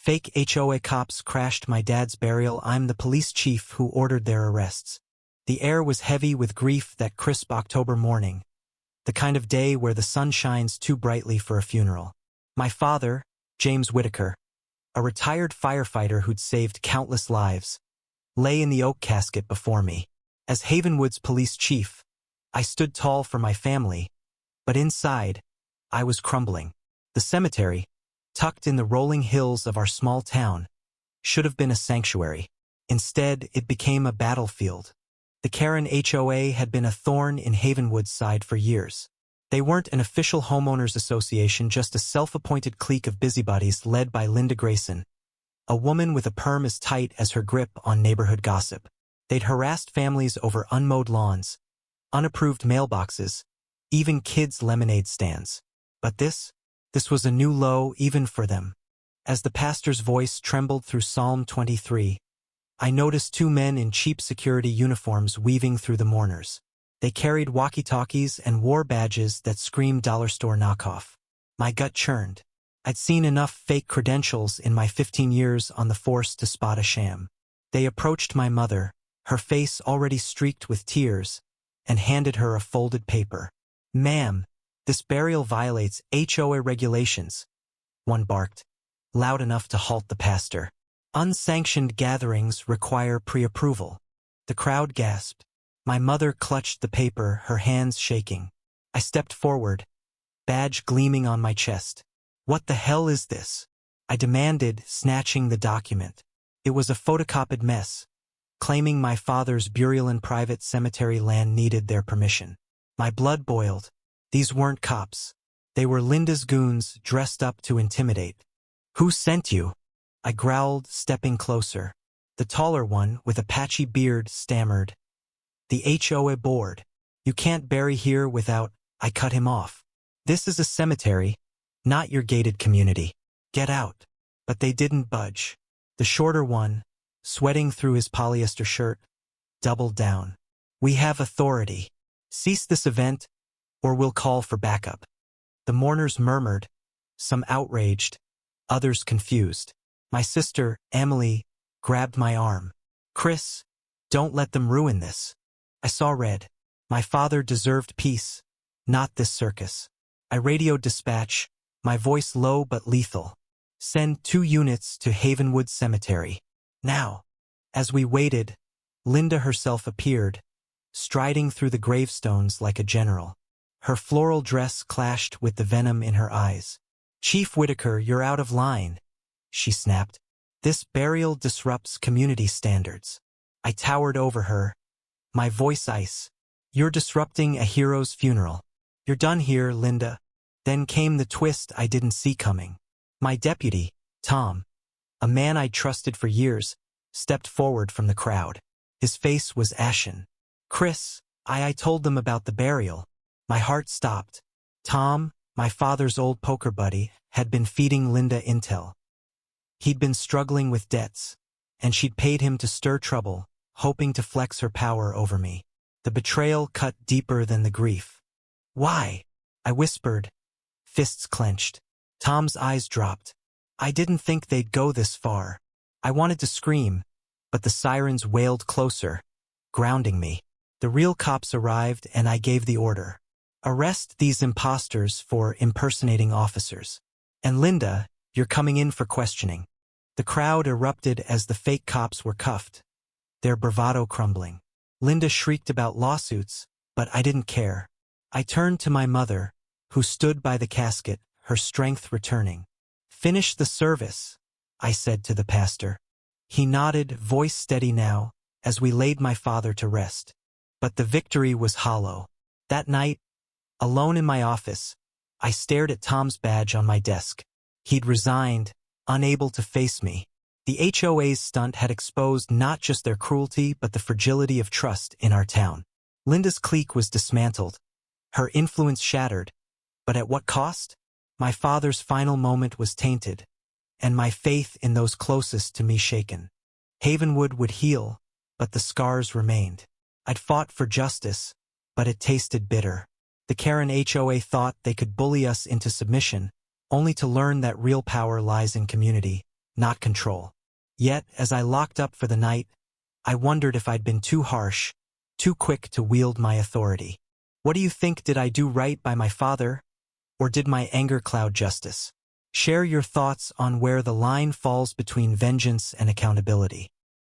Fake HOA cops crashed my dad's burial. I'm the police chief who ordered their arrests. The air was heavy with grief that crisp October morning, the kind of day where the sun shines too brightly for a funeral. My father, James Whitaker, a retired firefighter who'd saved countless lives, lay in the oak casket before me. As Havenwood's police chief, I stood tall for my family, but inside, I was crumbling. The cemetery, tucked in the rolling hills of our small town, should have been a sanctuary. Instead, it became a battlefield. The Karen HOA had been a thorn in Havenwood's side for years. They weren't an official homeowners association, just a self-appointed clique of busybodies led by Linda Grayson, a woman with a perm as tight as her grip on neighborhood gossip. They'd harassed families over unmowed lawns, unapproved mailboxes, even kids' lemonade stands. But this was a new low even for them. As the pastor's voice trembled through Psalm 23, I noticed two men in cheap security uniforms weaving through the mourners. They carried walkie-talkies and wore badges that screamed dollar store knockoff. My gut churned. I'd seen enough fake credentials in my 15 years on the force to spot a sham. They approached my mother, her face already streaked with tears, and handed her a folded paper. "Ma'am, this burial violates HOA regulations," one barked, loud enough to halt the pastor. "Unsanctioned gatherings require pre-approval." The crowd gasped. My mother clutched the paper, her hands shaking. I stepped forward, badge gleaming on my chest. "What the hell is this?" I demanded, snatching the document. It was a photocopied mess, claiming my father's burial in private cemetery land needed their permission. My blood boiled. These weren't cops. They were Linda's goons dressed up to intimidate. "Who sent you?" I growled, stepping closer. The taller one, with a patchy beard, stammered, "The HOA board. You can't bury here without—" I cut him off. "This is a cemetery, not your gated community. Get out." But they didn't budge. The shorter one, sweating through his polyester shirt, doubled down. "We have authority. Cease this event, or we'll call for backup." The mourners murmured, some outraged, others confused. My sister, Emily, grabbed my arm. "Chris, don't let them ruin this." I saw red. My father deserved peace, not this circus. I radioed dispatch, my voice low but lethal. "Send 2 units to Havenwood Cemetery. Now." As we waited, Linda herself appeared, striding through the gravestones like a general. Her floral dress clashed with the venom in her eyes. "Chief Whitaker, you're out of line," she snapped. "This burial disrupts community standards." I towered over her, my voice ice. "You're disrupting a hero's funeral. You're done here, Linda." Then came the twist I didn't see coming. My deputy, Tom, a man I'd trusted for years, stepped forward from the crowd. His face was ashen. "Chris, I told them about the burial." My heart stopped. Tom, my father's old poker buddy, had been feeding Linda intel. He'd been struggling with debts, and she'd paid him to stir trouble, hoping to flex her power over me. The betrayal cut deeper than the grief. "Why?" I whispered, fists clenched. Tom's eyes dropped. I didn't think they'd go this far. I wanted to scream, but the sirens wailed closer, grounding me. The real cops arrived, and I gave the order. "Arrest these imposters for impersonating officers. And Linda, you're coming in for questioning." The crowd erupted as the fake cops were cuffed, their bravado crumbling. Linda shrieked about lawsuits, but I didn't care. I turned to my mother, who stood by the casket, her strength returning. "Finish the service," I said to the pastor. He nodded, voice steady now, as we laid my father to rest. But the victory was hollow. That night, alone in my office, I stared at Tom's badge on my desk. He'd resigned, unable to face me. The HOA's stunt had exposed not just their cruelty but the fragility of trust in our town. Linda's clique was dismantled, her influence shattered, but at what cost? My father's final moment was tainted, and my faith in those closest to me shaken. Havenwood would heal, but the scars remained. I'd fought for justice, but it tasted bitter. The Karen HOA thought they could bully us into submission, only to learn that real power lies in community, not control. Yet, as I locked up for the night, I wondered if I'd been too harsh, too quick to wield my authority. What do you think? Did I do right by my father, or did my anger cloud justice? Share your thoughts on where the line falls between vengeance and accountability.